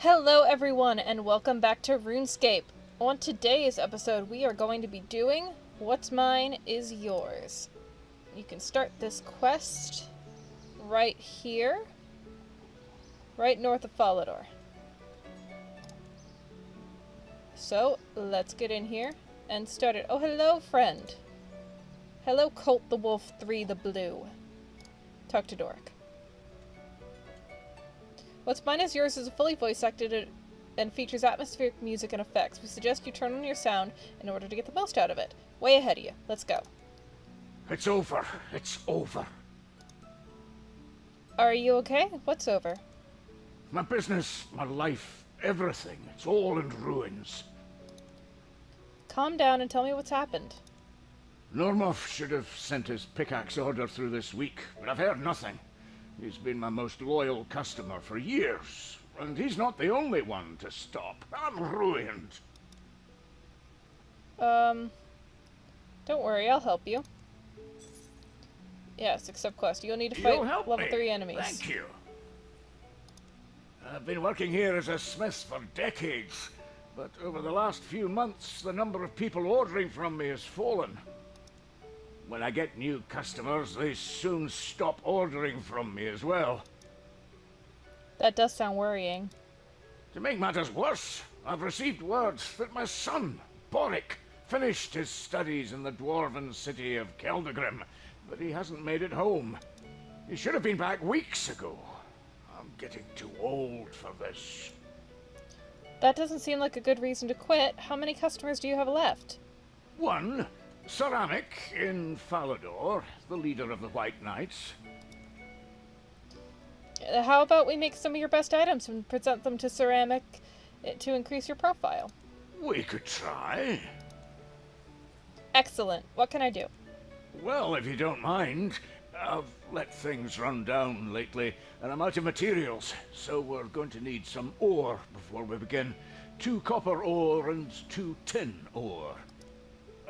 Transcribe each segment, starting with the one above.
Hello everyone and welcome back to Runescape. On today's episode we are going to be doing What's Mine is Yours. You can start this quest right here, right north of Falador. So let's get in here and start it. Oh, hello friend. Hello Colt the Wolf 3 the Blue. Talk to Doric. What's Mine is Yours is fully voice-acted and features atmospheric music and effects. We suggest you turn on your sound in order to get the most out of it. Way ahead of you. Let's go. It's over. It's over. Are you okay? What's over? My business, my life, everything. It's all in ruins. Calm down and tell me what's happened. Normov should have sent his pickaxe order through this week, but I've heard nothing. He's been my most loyal customer for years, and he's not the only one to stop. I'm ruined. Don't worry, I'll help you. Yes, accept quest. You'll need to fight level 3 enemies. Thank you. I've been working here as a smith for decades, but over the last few months, the number of people ordering from me has fallen. When I get new customers, they soon stop ordering from me as well. That does sound worrying. To make matters worse, I've received word that my son, Boric, finished his studies in the dwarven city of Keldegrim, but he hasn't made it home. He should have been back weeks ago. I'm getting too old for this. That doesn't seem like a good reason to quit. How many customers do you have left? One, Ceramic in Falador, the leader of the White Knights. How about we make some of your best items and present them to Ceramic to increase your profile? We could try. Excellent. What can I do? Well, if you don't mind, I've let things run down lately, and I'm out of materials, so we're going to need some ore before we begin. 2 copper ore and 2 tin ore.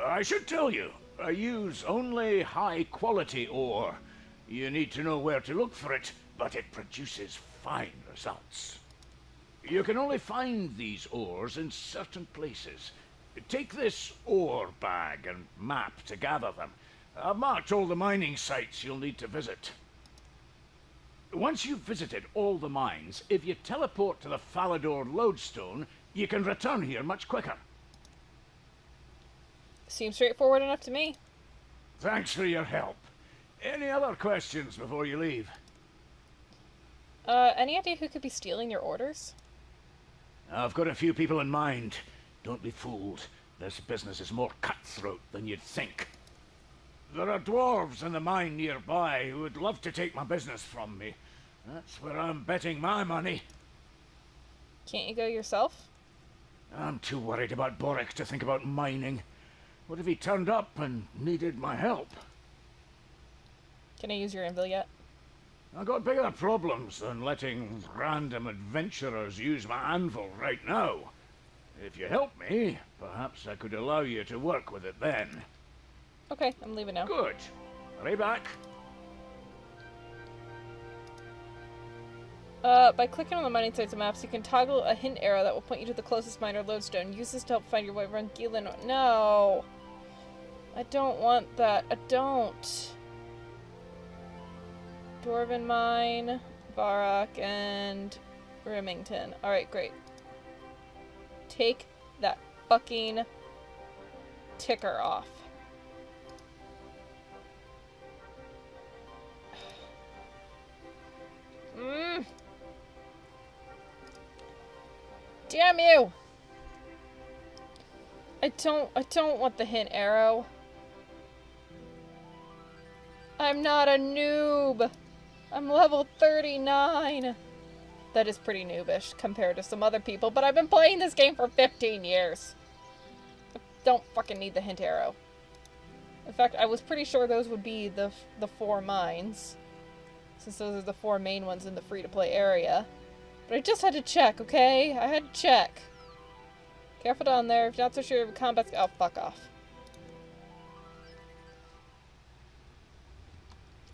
I should tell you, I use only high-quality ore. You need to know where to look for it, but it produces fine results. You can only find these ores in certain places. Take this ore bag and map to gather them. I've marked all the mining sites you'll need to visit. Once you've visited all the mines, if you teleport to the Falador lodestone, you can return here much quicker. Seems straightforward enough to me. Thanks for your help. Any other questions before you leave? Any idea who could be stealing your orders? I've got a few people in mind. Don't be fooled. This business is more cutthroat than you'd think. There are dwarves in the mine nearby who would love to take my business from me. That's where I'm betting my money. Can't you go yourself? I'm too worried about Boric to think about mining. What if he turned up and needed my help? Can I use your anvil yet? I've got bigger problems than letting random adventurers use my anvil right now. If you help me, perhaps I could allow you to work with it then. Okay, I'm leaving now. Good. Hurry back. By clicking on the mining sites and maps, you can toggle a hint arrow that will point you to the closest mine or lodestone. Use this to help find your way around Gielan. No! I don't want that. I don't. Dwarven Mine, Varrock, and Remington. Alright, great. Take that fucking ticker off. Damn you! I don't want the hint arrow. I'm not a noob. I'm level 39. That is pretty noobish compared to some other people, but I've been playing this game for 15 years. I don't fucking need the hint arrow. In fact, I was pretty sure those would be the 4 mines, since those are the 4 main ones in the free-to-play area. But I just had to check, okay? I had to check. Careful down there. If you're not so sure of combat's... Oh, fuck off.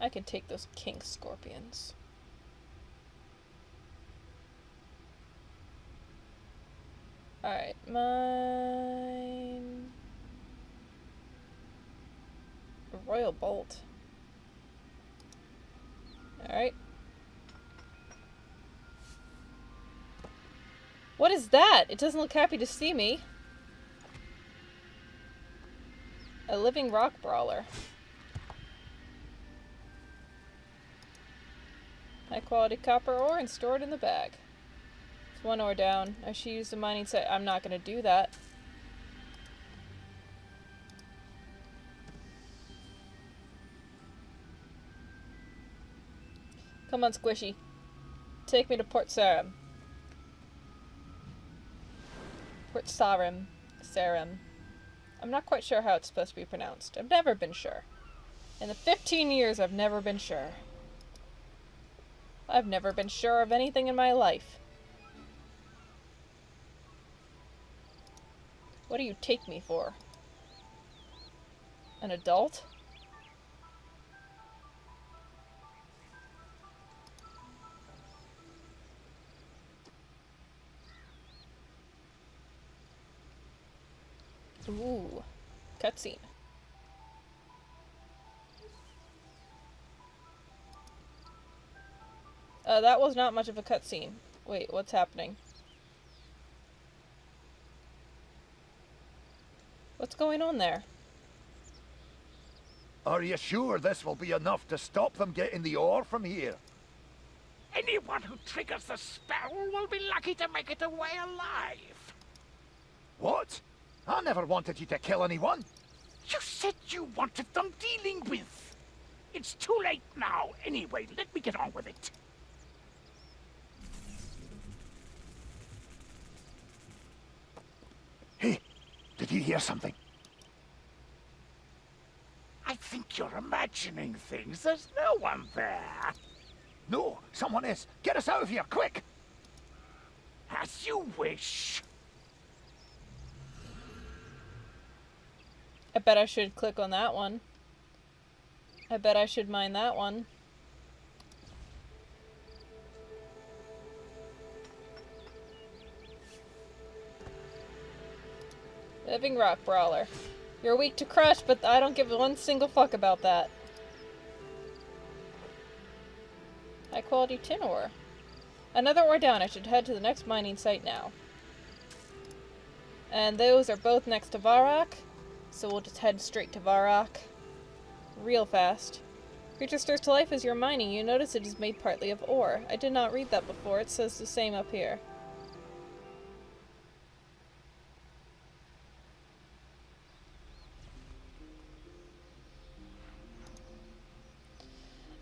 I can take those king scorpions. Alright, mine... A royal bolt. Alright. What is that? It doesn't look happy to see me. A living rock brawler. High quality copper ore and stored in the bag. It's 1 ore down. I should use the mining site. I'm not gonna do that. Come on, Squishy. Take me to Port Sarim. Port Sarim. Sarim. I'm not quite sure how it's supposed to be pronounced. I've never been sure. In the 15 years, I've never been sure. I've never been sure of anything in my life. What do you take me for? An adult? Ooh, cutscene. That was not much of a cutscene. Wait, what's happening? What's going on there? Are you sure this will be enough to stop them getting the ore from here? Anyone who triggers the spell will be lucky to make it away alive. What? I never wanted you to kill anyone. You said you wanted them dealing with. It's too late now. Anyway, let me get on with it. Hey, did you hear something? I think you're imagining things. There's no one there. No, someone is. Get us out of here, quick! As you wish. I bet I should click on that one. I bet I should mine that one. Living rock brawler. You're weak to crush, but I don't give one single fuck about that. High quality tin ore. Another ore down. I should head to the next mining site now. And those are both next to Varrock. So we'll just head straight to Varrock. Real fast. Creature stirs to life as you're mining. You notice it is made partly of ore. I did not read that before. It says the same up here.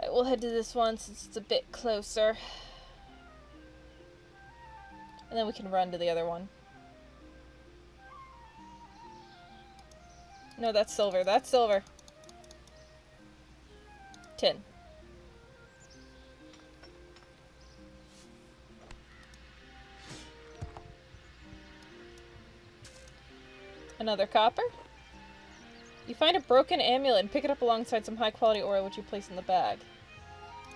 Alright, we'll head to this one since it's a bit closer. And then we can run to the other one. No, that's silver. That's silver. Tin. Another copper. You find a broken amulet and pick it up alongside some high-quality ore which you place in the bag.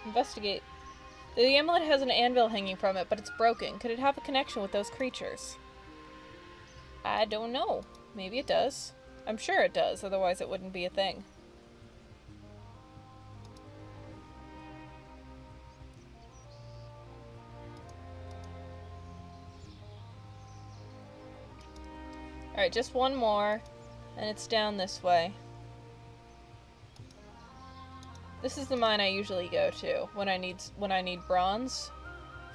Investigate. The amulet has an anvil hanging from it, but it's broken. Could it have a connection with those creatures? I don't know. Maybe it does. I'm sure it does, otherwise it wouldn't be a thing. Alright, just one more, and it's down this way. This is the mine I usually go to when I need bronze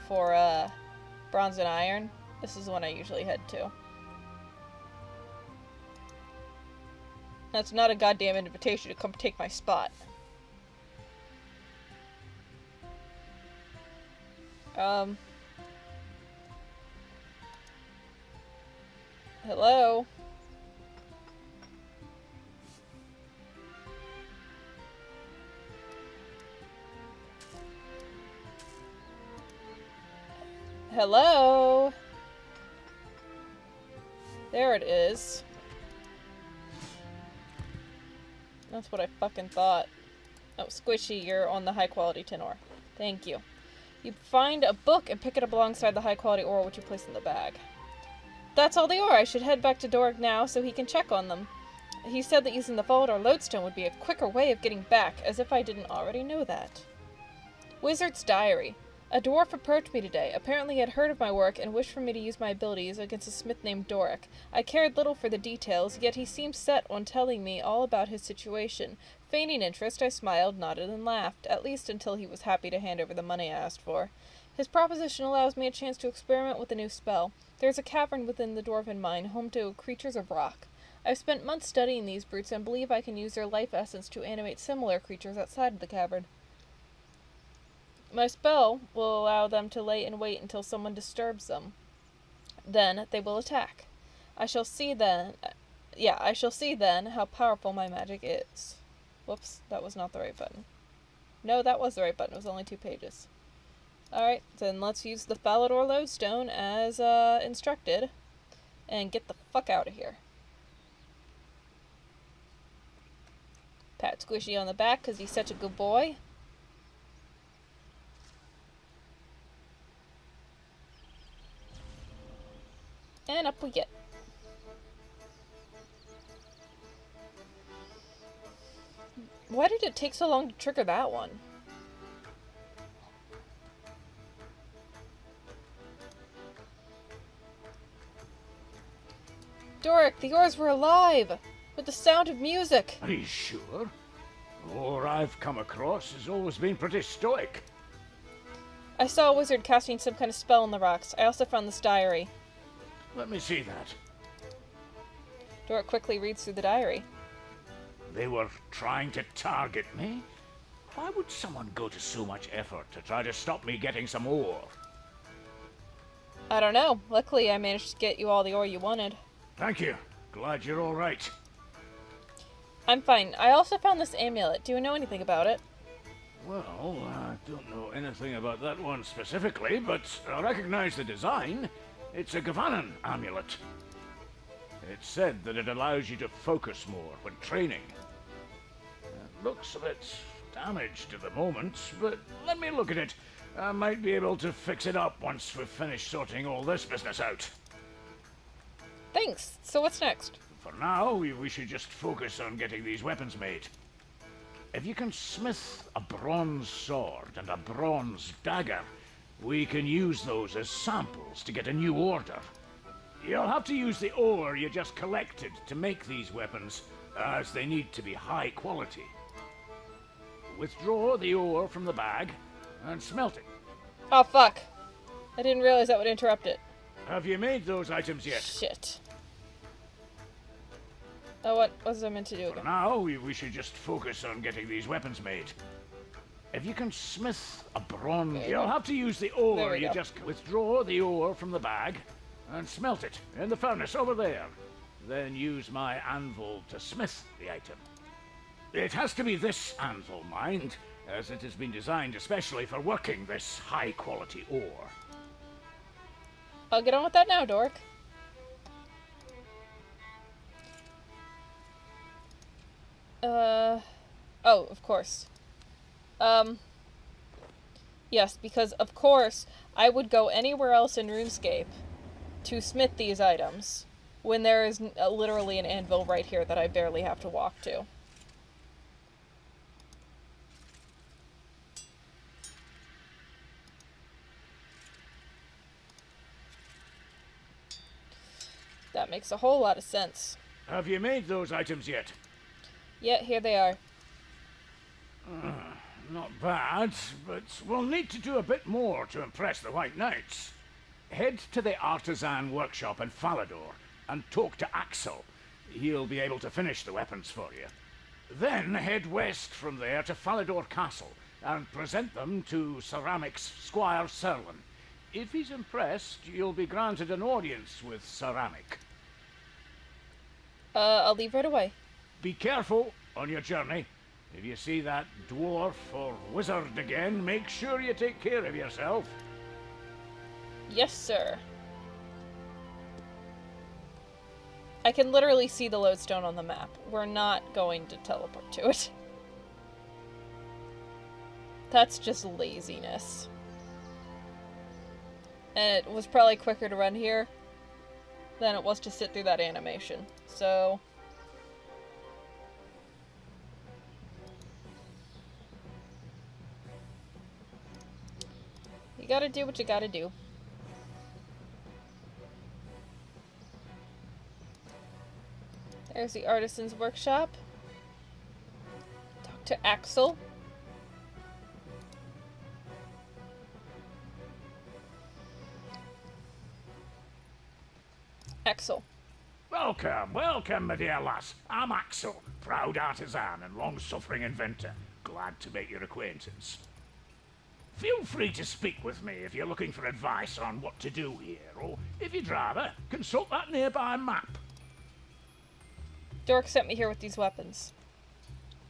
for bronze and iron. This is the one I usually head to. That's not a goddamn invitation to come take my spot. Hello? Hello? There it is. That's what I fucking thought. Oh, Squishy, you're on the high quality tin ore. Thank you. You find a book and pick it up alongside the high quality ore which you place in the bag. That's all the ore. I should head back to Doric now so he can check on them. He said that using the Falador lodestone would be a quicker way of getting back, as if I didn't already know that. Wizard's Diary. A dwarf approached me today. Apparently he had heard of my work and wished for me to use my abilities against a smith named Doric. I cared little for the details, yet he seemed set on telling me all about his situation. Feigning interest, I smiled, nodded, and laughed, at least until he was happy to hand over the money I asked for. His proposition allows me a chance to experiment with a new spell. There is a cavern within the dwarven mine, home to creatures of rock. I've spent months studying these brutes and believe I can use their life essence to animate similar creatures outside of the cavern. My spell will allow them to lay in wait until someone disturbs them. Then they will attack. I shall see then how powerful my magic is. Whoops, that was not the right button. No, that was the right button. It was only 2 pages. Alright, then let's use the Falador lodestone as instructed and get the fuck out of here. Pat Squishy on the back because he's such a good boy. And up we get. Why did it take so long to trigger that one? Doric, the ores were alive! With the sound of music! Are you sure? The ore I've come across has always been pretty stoic. I saw a wizard casting some kind of spell on the rocks. I also found this diary. Let me see that. Doric quickly reads through the diary. They were trying to target me? Why would someone go to so much effort to try to stop me getting some ore? I don't know. Luckily, I managed to get you all the ore you wanted. Thank you. Glad you're all right. I'm fine. I also found this amulet. Do you know anything about it? Well, I don't know anything about that one specifically, but I recognize the design. It's a Gavanan amulet. It's said that it allows you to focus more when training. It looks a bit damaged at the moment, but let me look at it. I might be able to fix it up once we've finished sorting all this business out. Thanks. So what's next? For now, we should just focus on getting these weapons made. If you can smith a bronze sword and a bronze dagger, we can use those as samples to get a new order. You'll have to use the ore you just collected to make these weapons, as they need to be high quality. Withdraw the ore from the bag and smelt it. Oh, fuck. I didn't realize that would interrupt it. Have you made those items yet? Shit. Oh, what was I meant to do For again? now, we should just focus on getting these weapons made. If you can smith a bronze... Okay. You'll have to use the There ore we you go. just... Withdraw the ore from the bag and smelt it in the furnace over there. Then use my anvil to smith the item. It has to be this anvil, mind, as it has been designed especially for working this high-quality ore. I'll get on with that now, Doric. Oh, of course. Yes, because of course I would go anywhere else in Runescape to smith these items when there is literally an anvil right here that I barely have to walk to. That makes a whole lot of sense. Have you made those items yet? Yeah, here they are. Not bad, but we'll need to do a bit more to impress the White Knights. Head to the Artisan Workshop in Falador and talk to Axel. He'll be able to finish the weapons for you. Then head west from there to Falador Castle and present them to Ceramic's Squire Serlin. If he's impressed, you'll be granted an audience with Ceramic. I'll leave right away. Be careful on your journey. If you see that dwarf or wizard again, make sure you take care of yourself. Yes, sir. I can literally see the lodestone on the map. We're not going to teleport to it. That's just laziness. And it was probably quicker to run here. than it was to sit through that animation. So... you gotta do what you gotta do. There's the artisan's workshop. Talk to Axel. Axel. Welcome, welcome, my dear lass. I'm Axel, proud artisan and long-suffering inventor. Glad to make your acquaintance. Feel free to speak with me if you're looking for advice on what to do here, or if you'd rather, consult that nearby map. Dork sent me here with these weapons.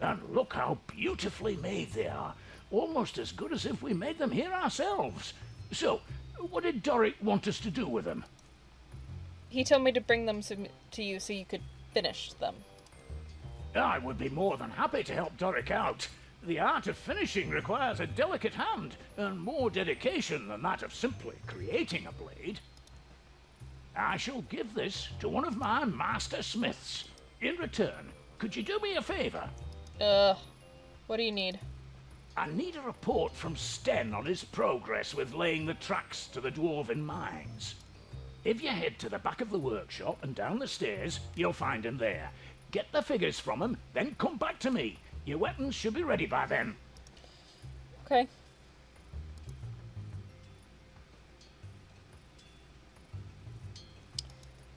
And look how beautifully made they are. Almost as good as if we made them here ourselves. So, what did Doric want us to do with them? He told me to bring them to you so you could finish them. I would be more than happy to help Doric out. The art of finishing requires a delicate hand, and more dedication than that of simply creating a blade. I shall give this to one of my master smiths. In return, could you do me a favor? What do you need? I need a report from Sten on his progress with laying the tracks to the dwarven mines. If you head to the back of the workshop and down the stairs, you'll find him there. Get the figures from him, then come back to me. Your weapons should be ready by then. Okay.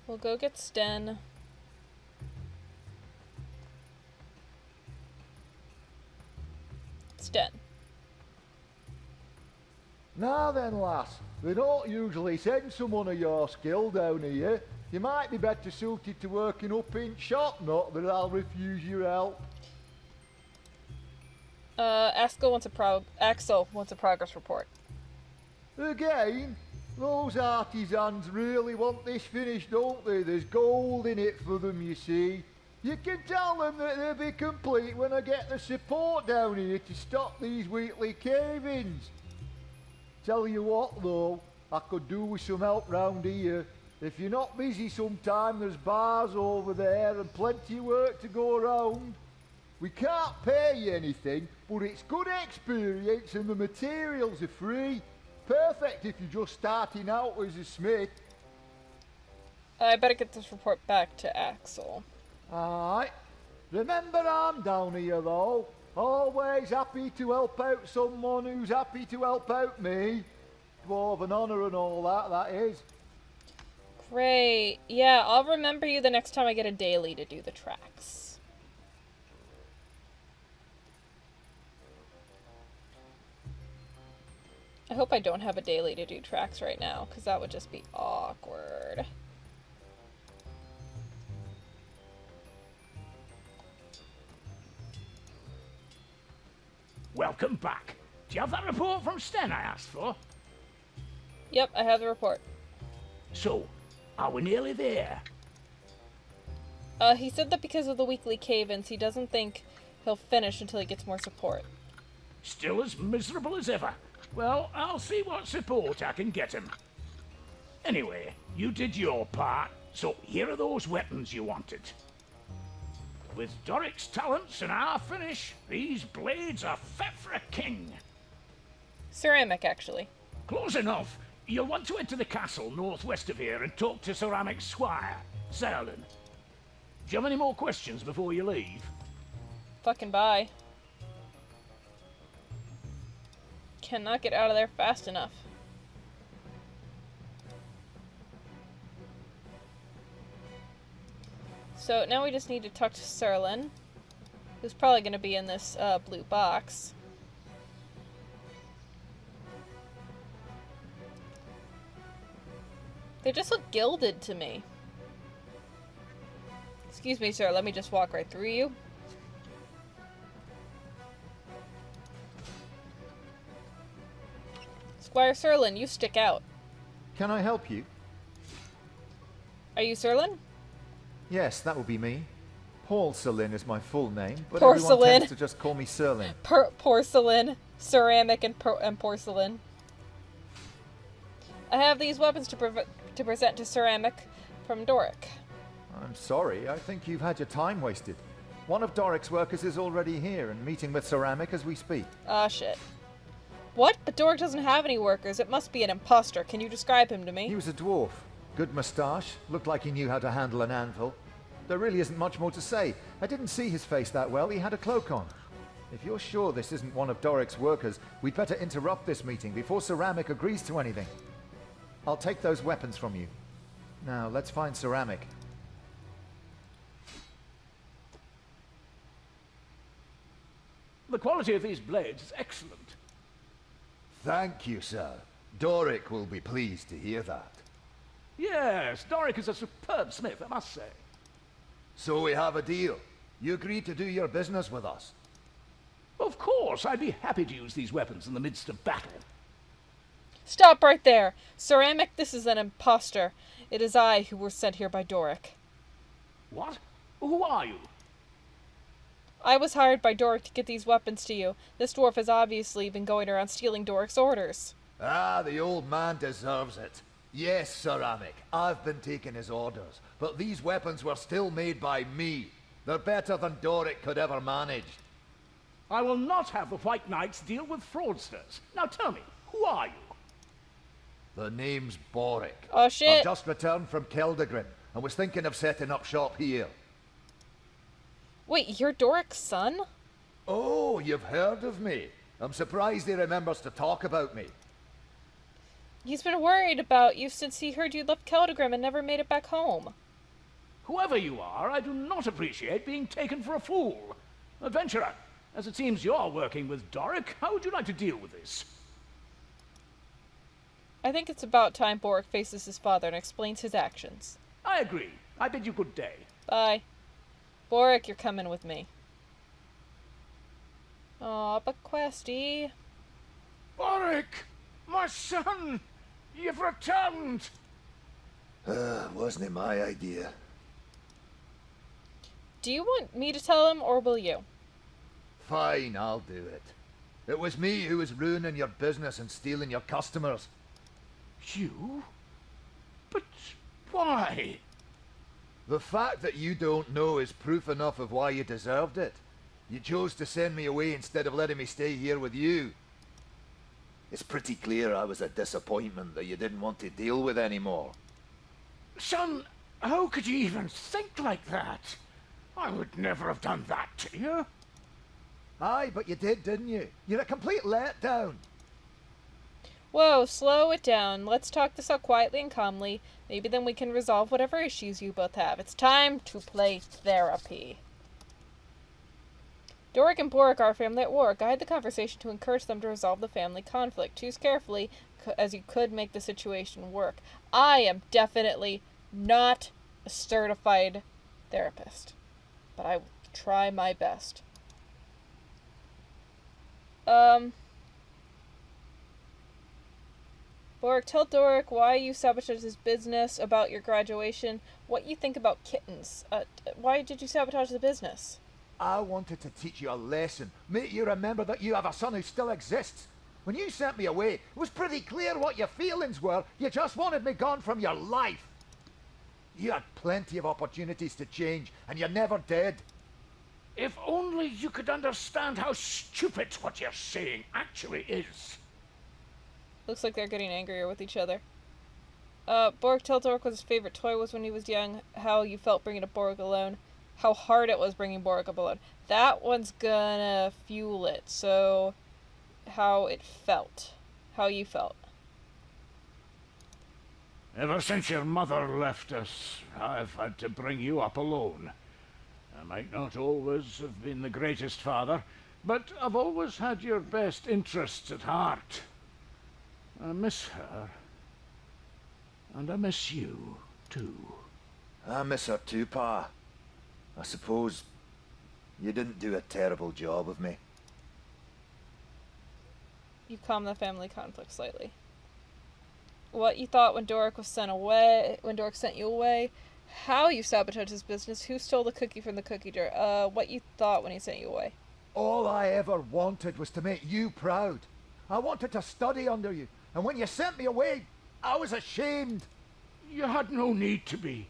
We'll go get Sten. Sten. Now then, lass, they don't usually send someone of your skill down here. You might be better suited to working up in shop, not that I'll refuse your help. Axel wants a progress report. Again, those artisans really want this finished, don't they? There's gold in it for them, you see. You can tell them that they'll be complete when I get the support down here to stop these weekly cave-ins. Tell you what, though, I could do with some help round here. If you're not busy sometime, there's bars over there and plenty of work to go around. We can't pay you anything, but it's good experience and the materials are free. Perfect if you're just starting out as a smith. I better get this report back to Axel. Alright. Remember, I'm down here though. Always happy to help out someone who's happy to help out me. Dwarven honour and all that, that is. Great. Yeah, I'll remember you the next time I get a daily to do the tracks. I hope I don't have a daily to do tracks right now, because that would just be awkward. Welcome back. Do you have that report from Sten I asked for? Yep, I have the report. So, are we nearly there? He said that because of the weekly cave-ins, he doesn't think he'll finish until he gets more support. Still as miserable as ever. Well, I'll see what support I can get him. Anyway, you did your part, so here are those weapons you wanted. With Doric's talents and our finish, these blades are fit for a king. Ceramic, actually. Close enough. You'll want to head to the castle northwest of here and talk to Ceramic's squire, Serlin. Do you have any more questions before you leave? Fucking bye. Cannot get out of there fast enough. So now we just need to talk to Serlin, who's probably going to be in this blue box. They just look gilded to me. Excuse me, sir, let me just walk right through you. Squire Serlin, you stick out. Can I help you? Are you Serlin? Yes, that would be me. Paul Serlin is my full name, but Porcelain. everyone tends to just call me Serlin. Porcelain, ceramic, and porcelain. I have these weapons to present to Ceramic from Doric. I'm sorry, I think you've had your time wasted. One of Doric's workers is already here and meeting with Ceramic as we speak. Ah, shit. What? But Doric doesn't have any workers. It must be an imposter. Can you describe him to me? He was a dwarf. Good moustache, looked like he knew how to handle an anvil. There really isn't much more to say. I didn't see his face that well, he had a cloak on. If you're sure this isn't one of Doric's workers, we'd better interrupt this meeting before Ceramic agrees to anything. I'll take those weapons from you. Now, let's find Ceramic. The quality of these blades is excellent. Thank you, sir. Doric will be pleased to hear that. Yes, Doric is a superb smith, I must say. So we have a deal. You agree to do your business with us? Of course, I'd be happy to use these weapons in the midst of battle. Stop right there. Ceramic, this is an imposter. It is I who was sent here by Doric. What? Who are you? I was hired by Doric to get these weapons to you. This dwarf has obviously been going around stealing Doric's orders. Ah, the old man deserves it. Yes, Ceramic, I've been taking his orders, but these weapons were still made by me. They're better than Doric could ever manage. I will not have the White Knights deal with fraudsters. Now tell me, who are you? The name's Boric. Oh, shit. I've just returned from Keldagrin and was thinking of setting up shop here. Wait, you're Doric's son? Oh, you've heard of me. I'm surprised he remembers to talk about me. He's been worried about you since he heard you left Keldagrim and never made it back home. Whoever you are, I do not appreciate being taken for a fool. Adventurer, as it seems you're working with Doric, how would you like to deal with this? I think it's about time Boric faces his father and explains his actions. I agree. I bid you good day. Bye. Boric, you're coming with me. Aw, but Questy. Boric! My son! You've returned! Wasn't it my idea? Do you want me to tell him, or will you? Fine, I'll do it. It was me who was ruining your business and stealing your customers. You? But why? The fact that you don't know is proof enough of why you deserved it. You chose to send me away instead of letting me stay here with you. It's pretty clear I was a disappointment that you didn't want to deal with anymore. Son, how could you even think like that? I would never have done that to you. Aye, but you did, didn't you? You're a complete letdown. Whoa, slow it down. Let's talk this out quietly and calmly. Maybe then we can resolve whatever issues you both have. It's time to play therapy. Doric and Boric are family at war. Guide the conversation to encourage them to resolve the family conflict. Choose carefully, as you could make the situation work. I am definitely not a certified therapist, but I will try my best. Boric, tell Doric why you sabotaged his business, about your graduation, what you think about kittens. Why did you sabotage the business? I wanted to teach you a lesson. Make you remember that you have a son who still exists. When you sent me away, it was pretty clear what your feelings were. You just wanted me gone from your life. You had plenty of opportunities to change, and you never did. If only you could understand how stupid what you're saying actually is. Looks like they're getting angrier with each other. Boric, tell Doric what his favorite toy was when he was young, how you felt bringing up Boric alone, how hard it was bringing Boric up alone. That one's gonna fuel it, so how it felt. How you felt. Ever since your mother left us, I've had to bring you up alone. I might not always have been the greatest father, but I've always had your best interests at heart. I miss her. And I miss you, too. I miss her too, Pa. I suppose you didn't do a terrible job of me. You calm the family conflict slightly. What you thought when Doric was sent away, when Doric sent you away, how you sabotaged his business, who stole the cookie from the cookie jar, what you thought when he sent you away. All I ever wanted was to make you proud. I wanted to study under you, and when you sent me away, I was ashamed. You had no need to be.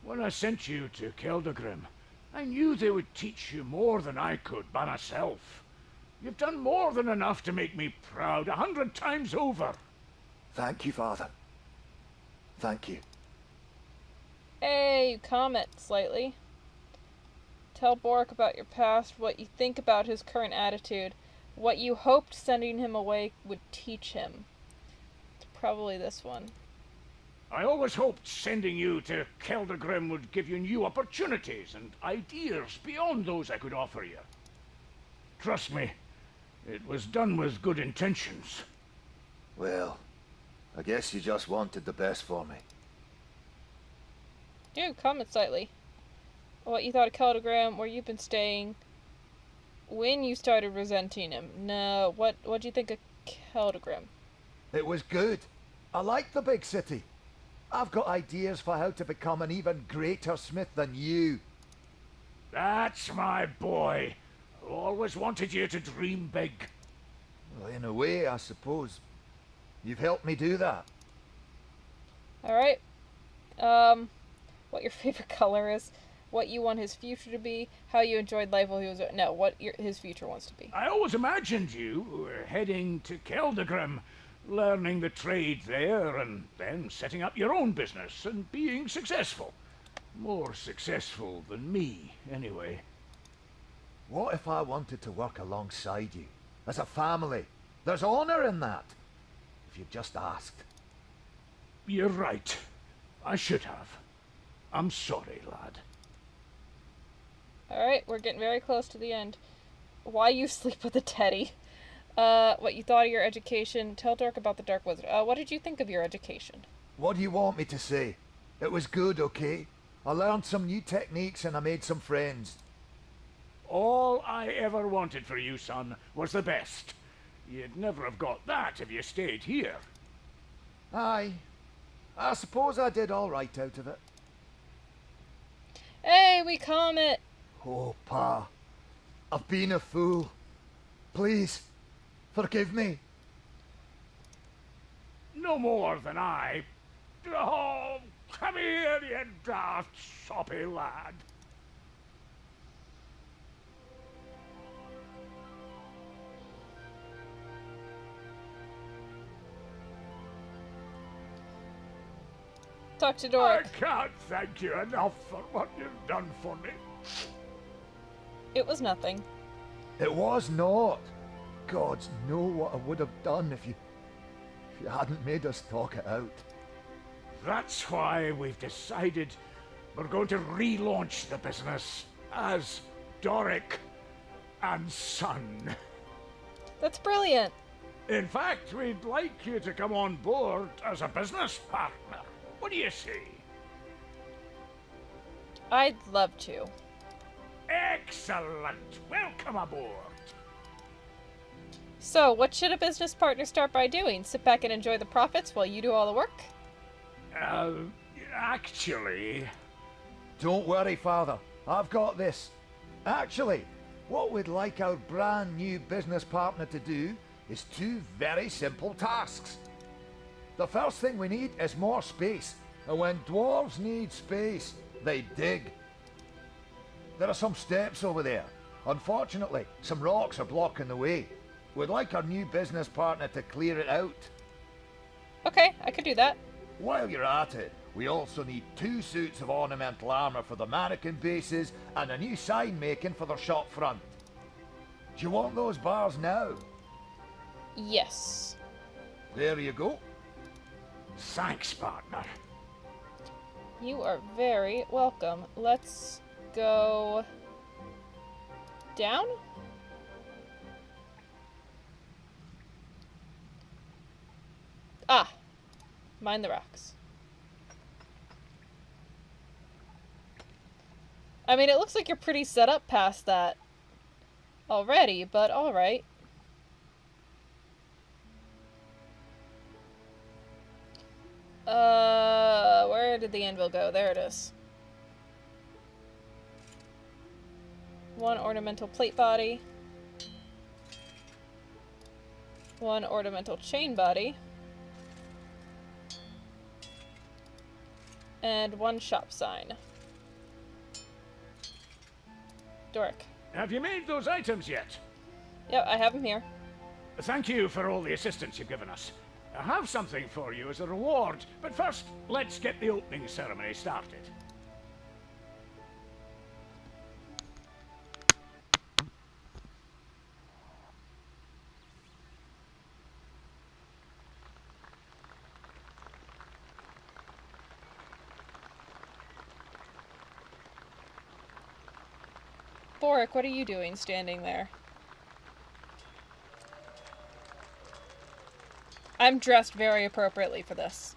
When I sent you to Keldagrim, I knew they would teach you more than I could by myself. You've done more than enough to make me proud 100 times over. Thank you, Father. Thank you. Hey, you comment slightly. Tell Bork about your past, what you think about his current attitude, what you hoped sending him away would teach him. It's probably this one. I always hoped sending you to Keldagrim would give you new opportunities and ideas beyond those I could offer you. Trust me, it was done with good intentions. Well, I guess you just wanted the best for me. You comment slightly. What you thought of Keldagram, where you've been staying, when you started resenting him. No, what'd you think of Keldagram? It was good. I like the big city. I've got ideas for how to become an even greater smith than you. That's my boy. I always wanted you to dream big. Well, in a way, I suppose. You've helped me do that. Alright. What your favorite color is, what you want his future to be, how you enjoyed life while he was... No, his future wants to be. I always imagined you were heading to Keldagrim, learning the trade there, and then setting up your own business and being successful. More successful than me, anyway. What if I wanted to work alongside you? As a family? There's honor in that. If you'd just asked. You're right. I should have. I'm sorry, lad. Alright, we're getting very close to the end. Why you sleep with a teddy? What you thought of your education. Tell Dork about the Dark Wizard. What did you think of your education? What do you want me to say? It was good, okay? I learned some new techniques and I made some friends. All I ever wanted for you, son, was the best. You'd never have got that if you stayed here. Aye. I suppose I did all right out of it. Hey, we comment! Oh, Pa. I've been a fool. Please, forgive me. No more than I. Oh, come here, you daft, soppy lad. Talk to Dork. I can't thank you enough for what you've done for me. It was nothing. It was not. Gods know what I would have done if you hadn't made us talk it out. That's why we've decided we're going to relaunch the business as Doric and Son. That's brilliant. In fact, we'd like you to come on board as a business partner. What do you say? I'd love to. Excellent! Welcome aboard! So, what should a business partner start by doing? Sit back and enjoy the profits while you do all the work? Actually... Don't worry, Father. I've got this. Actually, what we'd like our brand new business partner to do is two very simple tasks. The first thing we need is more space, and when dwarves need space, they dig. There are some steps over there. Unfortunately, some rocks are blocking the way. We'd like our new business partner to clear it out. Okay, I could do that. While you're at it, we also need 2 suits of ornamental armor for the mannequin bases and a new sign making for their shop front. Do you want those bars now? Yes. There you go. Thanks, partner. You are very welcome. Let's go down? Ah, mind the rocks. I mean, it looks like you're pretty set up past that already, but alright. Where did the anvil go? There it is. 1 ornamental plate body. 1 ornamental chain body. And 1 shop sign. Doric. Have you made those items yet? Yep, I have him here. Thank you for all the assistance you've given us. I have something for you as a reward, but first, let's get the opening ceremony started. Boric, what are you doing standing there? I'm dressed very appropriately for this.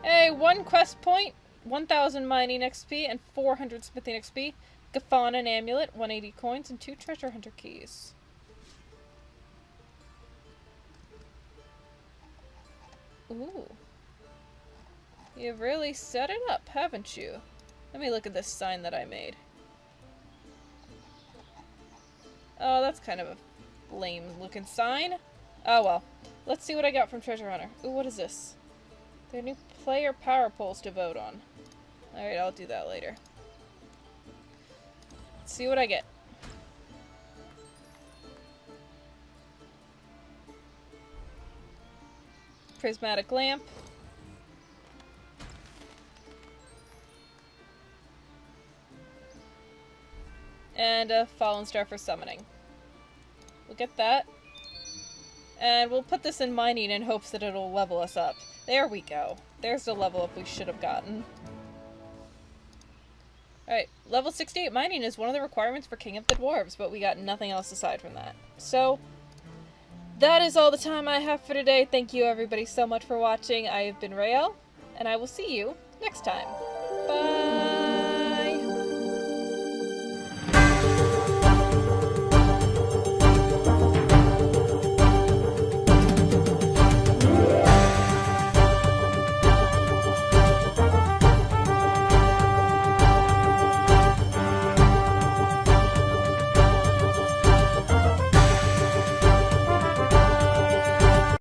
Hey, 1 quest point, 1000 mining XP, and 400 smithing XP. Gaffana amulet, 180 coins, and 2 treasure hunter keys. Ooh. You've really set it up, haven't you? Let me look at this sign that I made. Oh, that's kind of a lame looking sign. Oh well. Let's see what I got from Treasure Hunter. Ooh, what is this? There are new player power polls to vote on. Alright, I'll do that later. Let's see what I get. Prismatic lamp. And a Fallen Star for summoning. We'll get that. And we'll put this in mining in hopes that it'll level us up. There we go. There's the level up we should have gotten. Alright, level 68 mining is one of the requirements for King of the Dwarves, but we got nothing else aside from that. So, that is all the time I have for today. Thank you everybody so much for watching. I have been Rael, and I will see you next time. Bye!